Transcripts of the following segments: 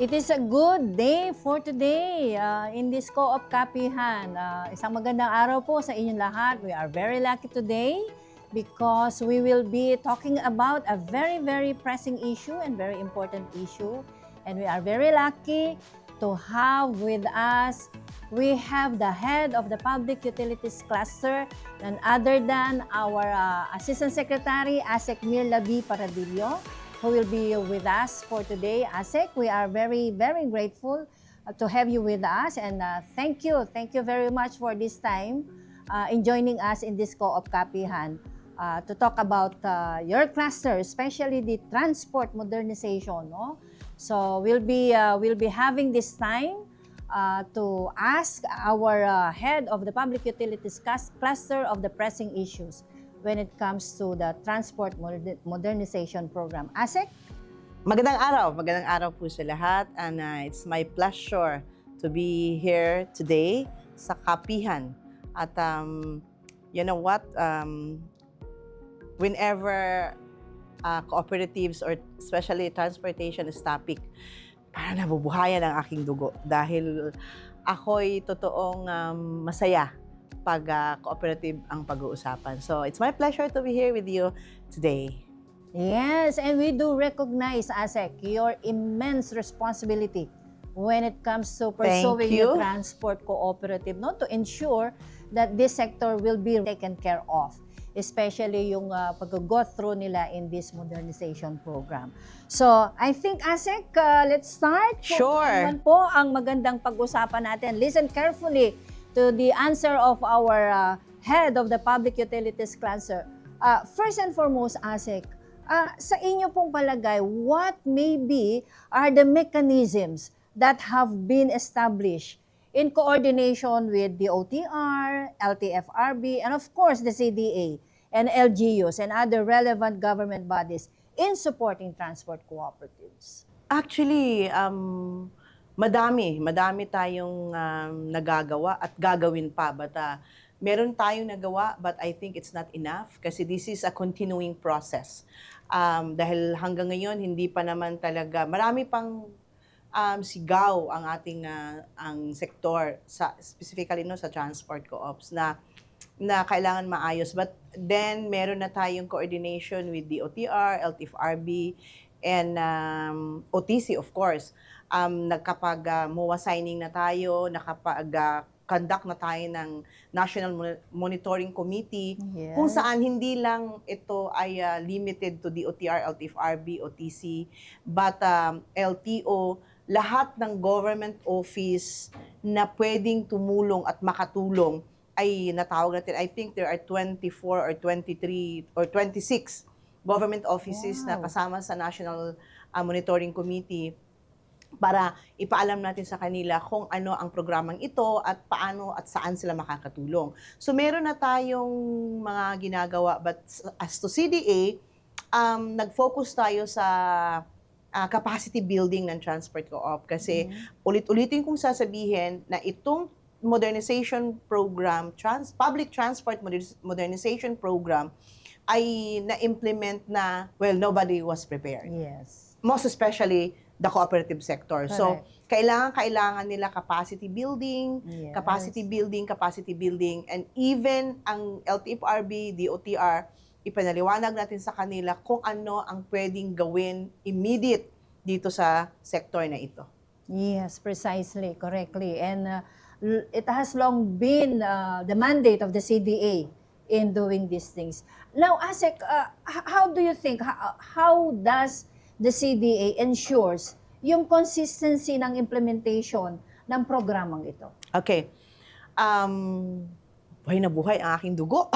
It is a good day for today in this Co-op Kapihan. Isang magandang araw po sa inyong lahat. We are very lucky today because we will be talking about a very, very pressing issue and very important issue. And we are very lucky to have with us, we have the head of the Public Utilities Cluster, none other than our Assistant Secretary, ASEC Mirla B. Paradillo, who will be with us for today. ASEC, we are very, very grateful to have you with us, and thank you very much for this time in joining us in this Co-op Kapihan to talk about your cluster, especially the transport modernization. No? So we'll be having this time to ask our head of the Public Utilities Cluster of the pressing issues when it comes to the transport modernization program. ASEC? Magandang araw po sa lahat, and it's my pleasure to be here today sa Kapihan. At you know what, whenever cooperatives or especially transportation is topic, parang nabubuhayan ang aking dugo dahil ako'y totoong masaya pag cooperative ang pag-uusapan. So it's my pleasure to be here with you today. Yes, and we do recognize, ASEC, your immense responsibility when it comes to pursuing the transport cooperative, no, to ensure that this sector will be taken care of, especially yung pag-go through nila in this modernization program. So, I think, ASEC, let's start. Sure. Kung ano po ang magandang pag-usapan natin. Listen carefully to the answer of our head of the Public Utilities Cluster. First and foremost, ASEC, sa inyo pong palagay, what maybe are the mechanisms that have been established in coordination with the OTR, LTFRB, and of course the CDA and LGUs and other relevant government bodies in supporting transport cooperatives? Actually, madami tayong nagagawa at gagawin pa, but meron tayong nagawa, but I think it's not enough kasi this is a continuing process. Dahil hanggang ngayon hindi pa naman talaga, marami pang sigaw ang ating ang sektor, specifically no, sa transport co-ops na kailangan maayos. But then meron na tayong coordination with the OTR, LTFRB, and OTC of course. Nagkapag MOA signing na tayo, conduct na tayo ng National Monitoring Committee, Yes. kung saan hindi lang ito ay limited to the OTR, LTFRB, OTC, but LTO, lahat ng government office na pwedeng tumulong at makatulong ay natawag natin. I think there are 24 or 23 or 26 government offices na kasama sa National Monitoring Committee para ipaalam natin sa kanila kung ano ang programang ito at paano at saan sila makakatulong. So meron na tayong mga ginagawa, but as to CDA, nag-focus tayo sa capacity building ng transport co-op kasi ulit-ulitin kong sasabihin na itong modernization program, public transport modernization program ay na-implement na, well, nobody was prepared. Yes. Most especially the cooperative sector. Correct. So, kailangan nila capacity building, Yes. capacity building, and even ang LTFRB, DOTR, ipanaliwanag natin sa kanila kung ano ang pwedeng gawin immediate dito sa sector na ito. Yes, precisely, correctly. And it has long been the mandate of the CDA in doing these things. Now, ASEC, how do you think, how does the CDA ensures yung consistency ng implementation ng programang ito? Okay. Buhay na buhay ang aking dugo.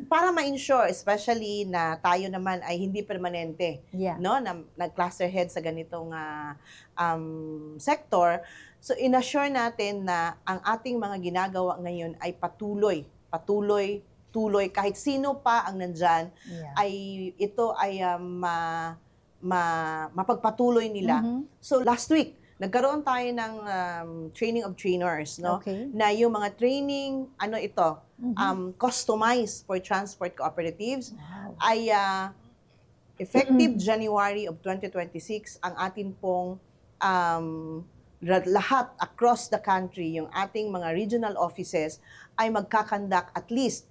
Para ma-ensure, especially na tayo naman ay hindi permanente, no, na nag-cluster head sa ganitong sector. So, inassure natin na ang ating mga ginagawa ngayon ay patuloy, kahit sino pa ang nandyan, ay ito ay mapagpatuloy nila. So, last week, nagkaroon tayo ng training of trainers, no? Okay. Na yung mga training, customized for transport cooperatives, ay Effective January of 2026, ang atin pong lahat across the country, yung ating mga regional offices ay magkakandak at least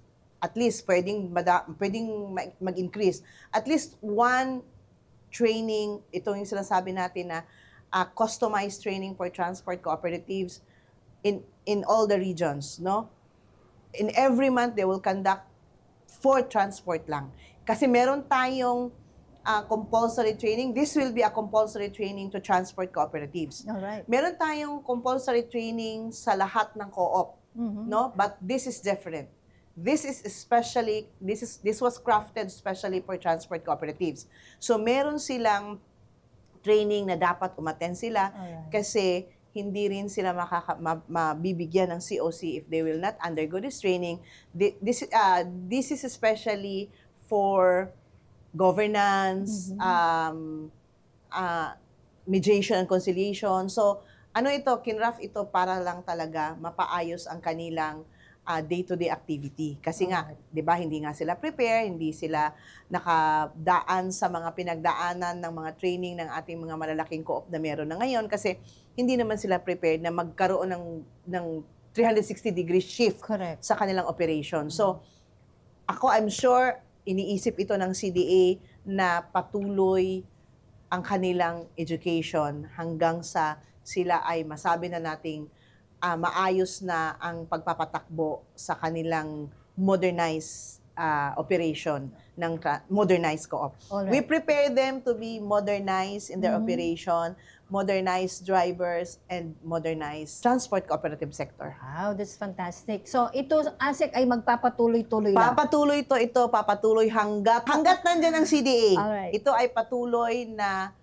pwedeng mag-increase at least one training, ito yung sinasabi natin na customized training for transport cooperatives in all the regions, no? In every month they will conduct 4 transport lang. Kasi meron tayong compulsory training. This will be a compulsory training to transport cooperatives. Alright. Meron tayong compulsory training sa lahat ng co-op, no? But this is different. This was crafted especially for transport cooperatives. So meron silang training na dapat umattend sila kasi hindi rin sila mabibigyan ng COC if they will not undergo this training. This is especially for governance, mediation and conciliation. So, kinraft ito para lang talaga mapaayos ang kanilang day-to-day activity. Kasi nga, 'di ba, hindi nga sila prepare, hindi sila nakadaan sa mga pinagdaanan ng mga training ng ating mga malalaking co-op na meron na ngayon kasi hindi naman sila prepared na magkaroon ng 360-degree shift Correct. sa kanilang operation. So, I'm sure iniisip ito ng CDA na patuloy ang kanilang education hanggang sa sila ay masabi na nating maayos na ang pagpapatakbo sa kanilang modernized operation ng modernized co-op. Alright. We prepare them to be modernized in their operation, modernized drivers, and modernized transport cooperative sector. Wow, that's fantastic. So, ito, ASEC ay magpapatuloy-tuloy lang. Papatuloy hanggat nandiyan ang CDA. Alright. Ito ay patuloy na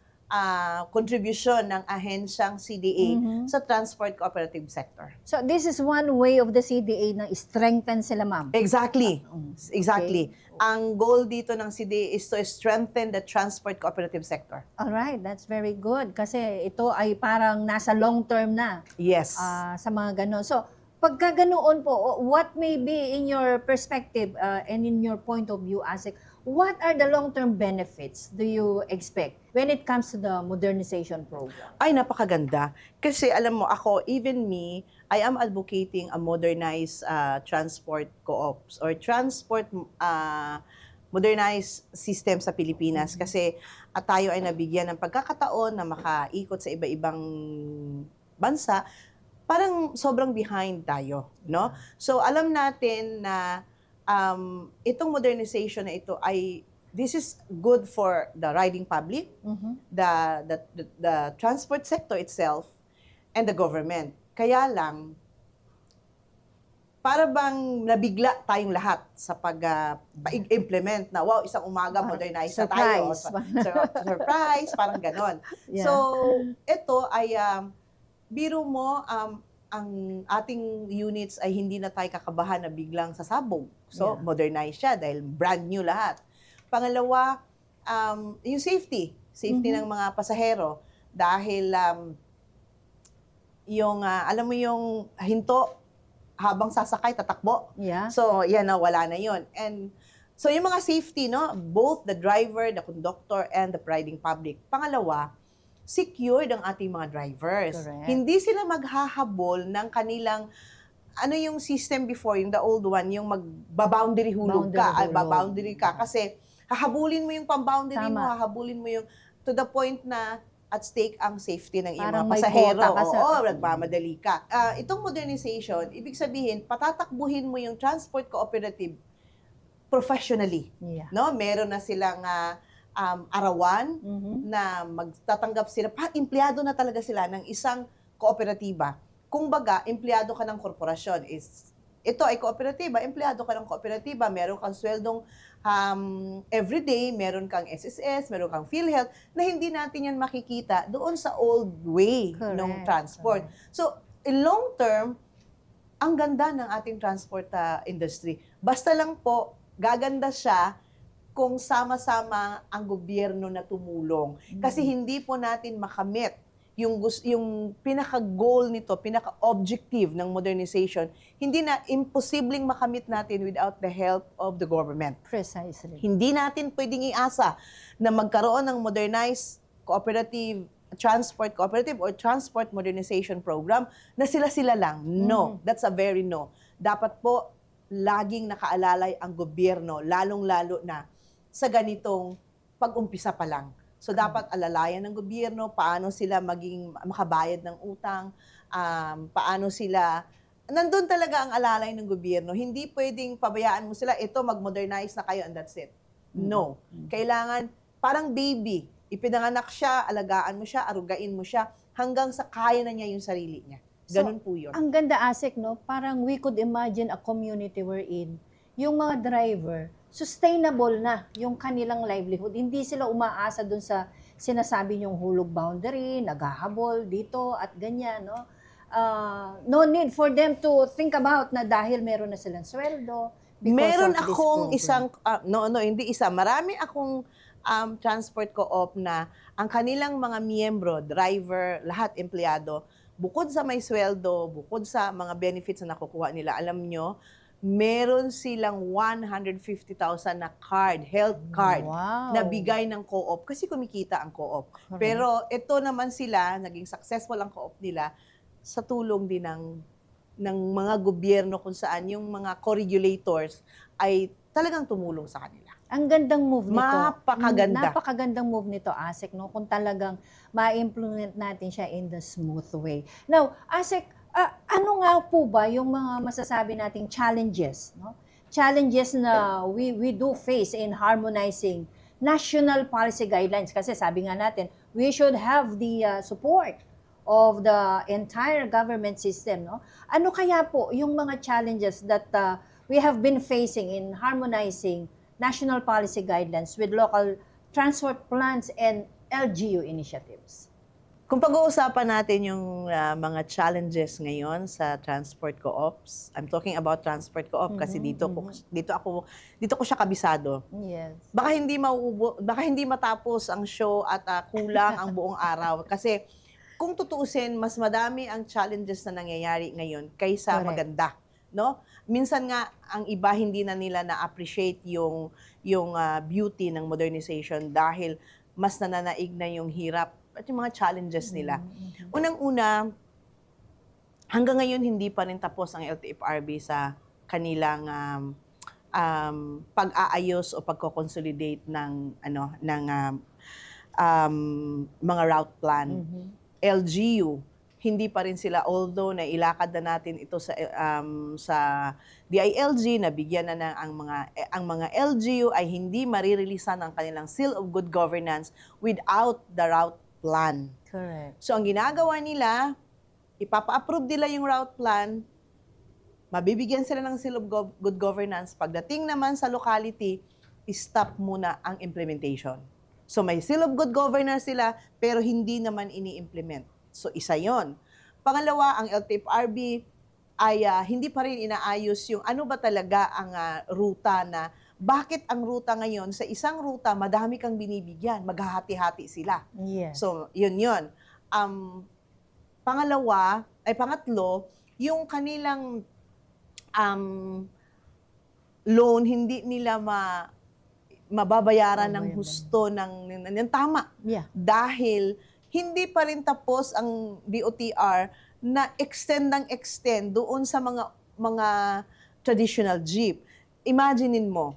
contribution ng ahensyang CDA sa transport cooperative sector. So, this is one way of the CDA na strengthen sila, ma'am. Exactly. Exactly. Okay. Ang goal dito ng CDA is to strengthen the transport cooperative sector. Alright, that's very good. Kasi ito ay parang nasa long term na. Yes. Sa mga ganon. So, pagka ganoon po, what may be in your perspective and in your point of view, ASEC, what are the long-term benefits do you expect when it comes to the modernization program? Ay, napakaganda. Kasi alam mo, even me, I am advocating a modernized transport co-ops or transport modernized system sa Pilipinas. Kasi tayo ay nabigyan ng pagkakataon na makaikot sa iba-ibang bansa. Parang sobrang behind tayo, no? So, alam natin na itong modernization na ito this is good for the riding public, the transport sector itself, and the government. Kaya lang, para bang nabigla tayong lahat sa pag-implement na, wow, isang umaga modernize na tayo. Surprise, parang ganon. Yeah. So, ito ay, biro mo, ang ating units ay hindi na tayo kakabahan na biglang sasabog. So, modernize siya dahil brand new lahat. Pangalawa, yung safety ng mga pasahero. Dahil alam mo yung hinto habang sasakay, tatakbo. Yeah. So, yan na, wala na yun. And so, yung mga safety, no, both the driver, the conductor, and the riding public. Pangalawa, secured ang ating mga drivers. Correct. Hindi sila maghahabol ng kanilang yung system before, yung the old one, yung magbaboundary hulog ka, baboundary ka. Kasi hahabulin mo yung pamboundary mo, hahabulin mo yung to the point na at stake ang safety ng iyong mga pasahero. Oo, nagmamadali ka. Itong modernization, ibig sabihin, patatakbuhin mo yung transport cooperative professionally. Yeah. No? Meron na silang arawan na magtatanggap sila. Empleyado na talaga sila ng isang kooperatiba. Kung baga, empleyado ka ng korporasyon. Ito ay kooperatiba, empleyado ka ng kooperatiba, meron kang sweldong everyday, meron kang SSS, meron kang PhilHealth, na hindi natin yan makikita doon sa old way ng transport. So, in long term, ang ganda ng ating transport industry. Basta lang po, gaganda siya kung sama-sama ang gobyerno na tumulong. Kasi hindi po natin makamit yung pinaka-goal nito, pinaka-objective ng modernization, hindi na imposibleng makamit natin without the help of the government. Precisely. Hindi natin pwedeng iasa na magkaroon ng modernized cooperative or transport modernization program na sila-sila lang. No, that's a very no. Dapat po laging nakaalalay ang gobyerno, lalong-lalo na sa ganitong pag-umpisa pa lang. So dapat alalayan ng gobyerno paano sila maging makabayad ng utang, paano sila nandun talaga ang alalay ng gobyerno. Hindi pwedeng pabayaan mo sila, ito mag-modernize na kayo and that's it. No. Kailangan parang baby, ipinanganak siya, alagaan mo siya, arugain mo siya hanggang sa kaya na niya yung sarili niya. Ganun po 'yun. Ang ganda, Asik, no? Parang we could imagine a community we're in. Yung mga driver, sustainable na yung kanilang livelihood. Hindi sila umaasa dun sa sinasabi niyong hulog boundary, naghahabol dito at ganyan, no? No need for them to think about na dahil meron na silang sweldo because Meron of this akong program. isang, hindi isa, marami akong transport co-op na ang kanilang mga miyembro, driver, lahat empleyado, bukod sa may sweldo, bukod sa mga benefits na nakukuha nila, alam nyo, meron silang 150,000 na card, health card, Wow. na bigay ng co-op kasi kumikita ang co-op. Correct. Pero ito naman sila, naging successful ang co-op nila sa tulong din ng mga gobyerno kung saan yung mga co-regulators ay talagang tumulong sa kanila. Ang gandang move nito. Napakaganda. Napakagandang move nito, Asik, no? Kung talagang ma-implement natin siya in the smooth way. Now, Asik, ano nga po ba yung mga masasabi nating challenges, no? Challenges na we do face in harmonizing national policy guidelines. Kasi sabi nga natin, we should have the support of the entire government system, no? Ano kaya po yung mga challenges that we have been facing in harmonizing national policy guidelines with local transport plans and LGU initiatives? Kung pag-uusapan natin yung mga challenges ngayon sa transport co-ops, I'm talking about transport co-op kasi dito ko siya kabisado. Yes. Baka hindi matapos ang show at kulang ang buong araw kasi kung tutuusin, mas madami ang challenges na nangyayari ngayon kaysa Correct. maganda, no? Minsan nga ang iba hindi na nila na-appreciate yung beauty ng modernization dahil mas nananaig na yung hirap at yung mga challenges nila. Unang-una, hanggang ngayon hindi pa rin tapos ang LTFRB sa kanilang pag-aayos o pagko-consolidate ng mga route plan. LGU, hindi pa rin sila, although nailakad na natin ito sa DILG, nabigyan na ng ang mga LGU ay hindi maririlisan ang kanilang seal of good governance without the route plan. Correct. So ang ginagawa nila, ipapa-approve nila yung route plan, mabibigyan sila ng seal of good governance. Pagdating naman sa locality, stop muna ang implementation. So may seal of good governance sila, pero hindi naman ini-implement. So isa yon. Pangalawa, ang LTFRB ay hindi pa rin inaayos yung ano ba talaga ang ruta na bakit ang ruta ngayon, sa isang ruta, madami kang binibigyan, maghahati-hati sila. Yes. So, yun. Pangatlo, yung kanilang loan, hindi nila mababayaran ng husto ng tama. Yeah. Dahil hindi pa rin tapos ang DOTR na extend doon sa mga traditional jeep. Imaginein mo,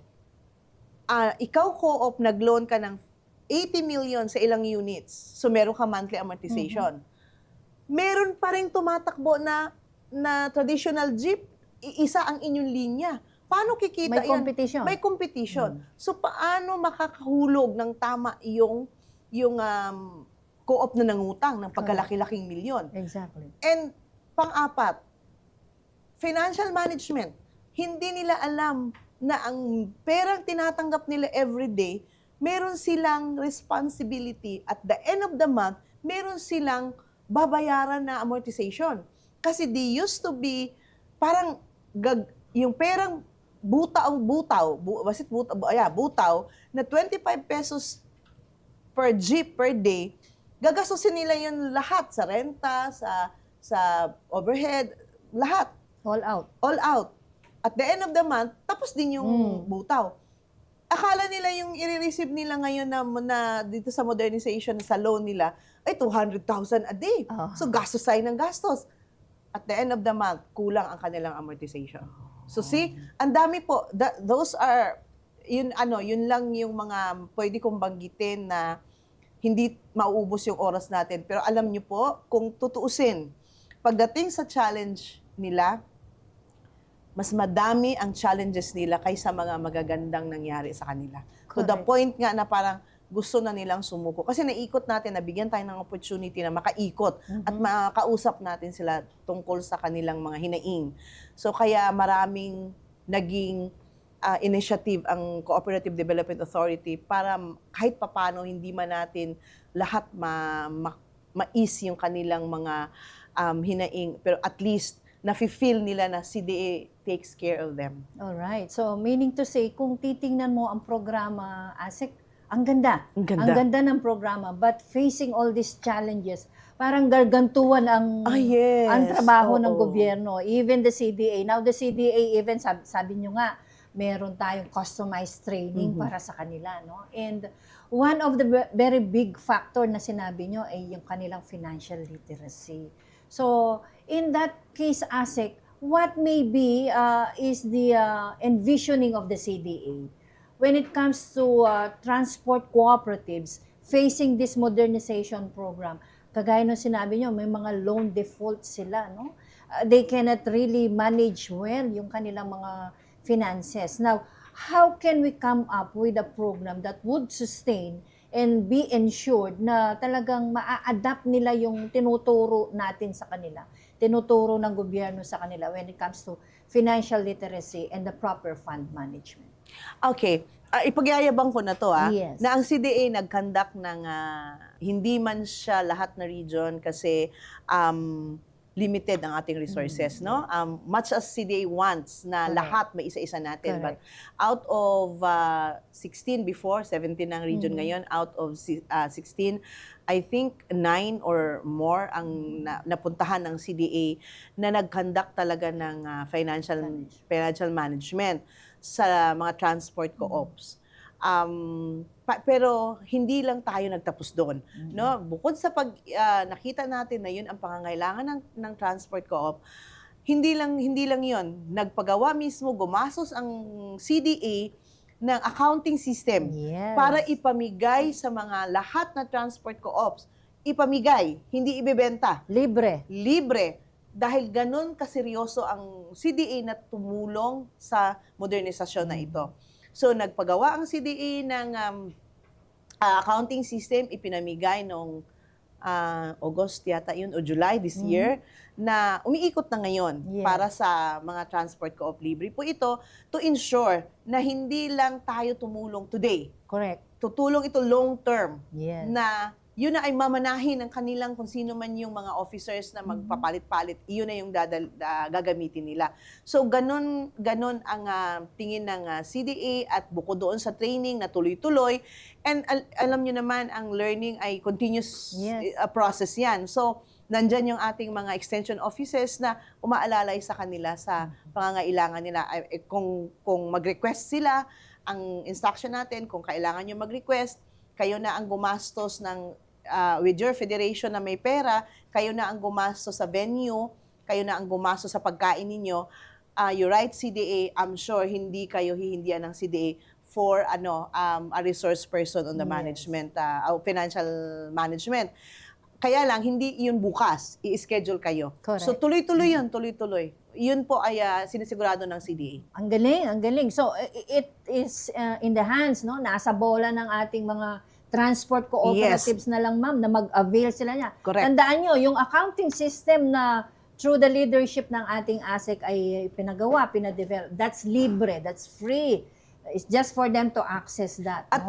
ikaw co-op, nag-loan ka ng 80 million sa ilang units. So meron ka monthly amortization. Meron pa rin tumatakbo na traditional jeep, isa ang inyong linya. Paano kikita May yan? competition. May competition. So paano makakahulog ng tama yung co-op na nangutang ng pagkalaki-laking milyon? Exactly. And pang-apat, financial management. Hindi nila alam na ang perang tinatanggap nila everyday, meron silang responsibility at the end of the month, meron silang babayaran na amortization. Kasi they used to be parang yung perang butaw na 25 pesos per jeep per day, gagastusin nila yun lahat sa renta, sa overhead, lahat. All out. All out. At the end of the month, tapos din yung butaw. Akala nila yung i-receive nila ngayon na dito sa modernization, sa loan nila, ay 200,000 a day. Oh. So, gastos tayo ng gastos. At the end of the month, kulang ang kanilang amortization. So, see, ang dami po. Those are, yun lang yung mga pwede kong banggitin na hindi mauubos yung oras natin. Pero alam niyo po, kung tutuusin, pagdating sa challenge nila, mas madami ang challenges nila kaysa mga magagandang nangyari sa kanila. To the Correct. point nga na parang gusto na nilang sumuko. Kasi naikot natin, nabigyan tayo ng opportunity na makaikot at makausap natin sila tungkol sa kanilang mga hinaing. So kaya maraming naging initiative ang Cooperative Development Authority para kahit papano hindi man natin lahat ma-ease yung kanilang mga hinaing, pero at least nafe-feel nila na CDA takes care of them. Alright. So, meaning to say, kung titingnan mo ang programa, ASEC, ang ganda. Ang ganda. Ang ganda ng programa. But facing all these challenges, parang gargantuan ang, Yes. ang trabaho ng Oo. gobyerno. Even the CDA. Now, the CDA, even sabi nyo nga, meron tayong customized training para sa kanila. No? And one of the very big factor na sinabi nyo ay yung kanilang financial literacy. So, in that case, ASEC, what may be is the envisioning of the CDA when it comes to transport cooperatives facing this modernization program? Kagaya ng sinabi nyo, may mga loan default sila. No? They cannot really manage well yung kanilang mga finances. Now, how can we come up with a program that would sustain and be ensured na talagang maa-adapt nila yung tinuturo natin sa kanila, tinuturo ng gobyerno sa kanila when it comes to financial literacy and the proper fund management? Okay. Ipagyayabang ko na to Yes. na ang CDA nag-conduct ng hindi man siya lahat na region kasi limited ang ating resources, no? Much as CDA wants na Correct. lahat may isa-isa natin, Correct. but out of 16 before, 17 ang region ngayon, out of 16, I think 9 or more ang napuntahan ng CDA na nag-conduct talaga ng financial management sa mga transport co-ops. Pero hindi lang tayo nagtapos doon, no? Bukod sa nakita natin na 'yun ang pangangailangan ng transport co-op, hindi lang 'yon. Nagpagawa mismo, gumastos ang CDA ng accounting system Yes. para ipamigay sa mga lahat na transport co-ops. Ipamigay, hindi ibebenta. Libre. Libre. Dahil ganun kaseryoso ang CDA na tumulong sa modernisasyon na ito. So, nagpagawa ang CDA ng accounting system, ipinamigay noong August yata yun, o July this year, na umiikot na ngayon Yes. para sa mga transport co-op. Libre po ito to ensure na hindi lang tayo tumulong today. Correct. Tutulong ito long term Yes. na yun na ay mamanahin ng kanilang kung sino man yung mga officers na magpapalit-palit, iyon na yung gagamitin nila. So, ganun ang tingin ng CDA at bukod doon sa training na tuloy-tuloy. And alam nyo naman, ang learning ay continuous Yes. process yan. So, nandyan yung ating mga extension offices na umaalalay sa kanila sa pangangailangan nila. Kung mag-request sila, ang instruction natin, kung kailangan nyo mag-request, kayo na ang gumastos ng with your federation na may pera, kayo na ang gumastos sa venue, kayo na ang gumastos sa pagkain ninyo. You write CDA, I'm sure hindi kayo hihindihan ng CDA for a resource person on the Yes. management, financial management. Kaya lang, hindi yun bukas, i-schedule kayo. Correct. So tuloy-tuloy yun, tuloy-tuloy. Yun po ay sinisigurado ng CDA. Ang galing, ang galing. So, it is in the hands, no? Nasa bola ng ating mga transport cooperatives na lang, ma'am, na mag-avail sila niya. Correct. Tandaan nyo, yung accounting system na through the leadership ng ating ASEC ay pinagawa, pinadevelop, that's libre, that's free. It's just for them to access that. At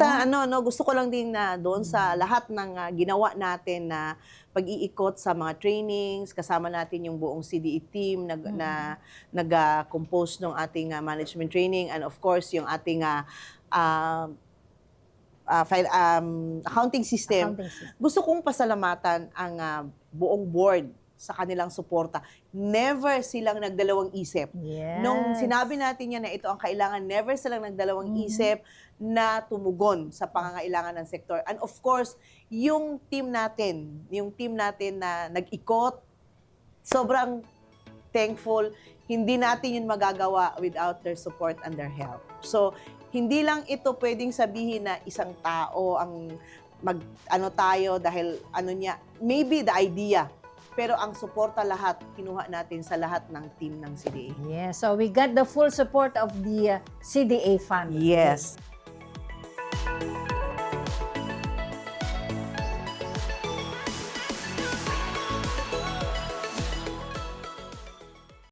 gusto ko lang din na doon sa lahat ng ginawa natin na pag-iikot sa mga trainings, kasama natin yung buong CDE team na nag-compose ng ating management training, and of course yung ating accounting system. Accounting system. Gusto kong pasalamatan ang buong board sa kanilang suporta. Never silang nagdalawang isip. Yes. Nung sinabi natin yan na ito ang kailangan, never silang nagdalawang isip na tumugon sa pangangailangan ng sektor. And of course, yung team natin na nag-ikot, sobrang thankful. Hindi natin yun magagawa without their support and their help. So, hindi lang ito pwedeng sabihin na isang tao ang tayo dahil maybe the idea. Pero ang suporta lahat, kinuha natin sa lahat ng team ng CDA. Yes, so we got the full support of the CDA family. Yes.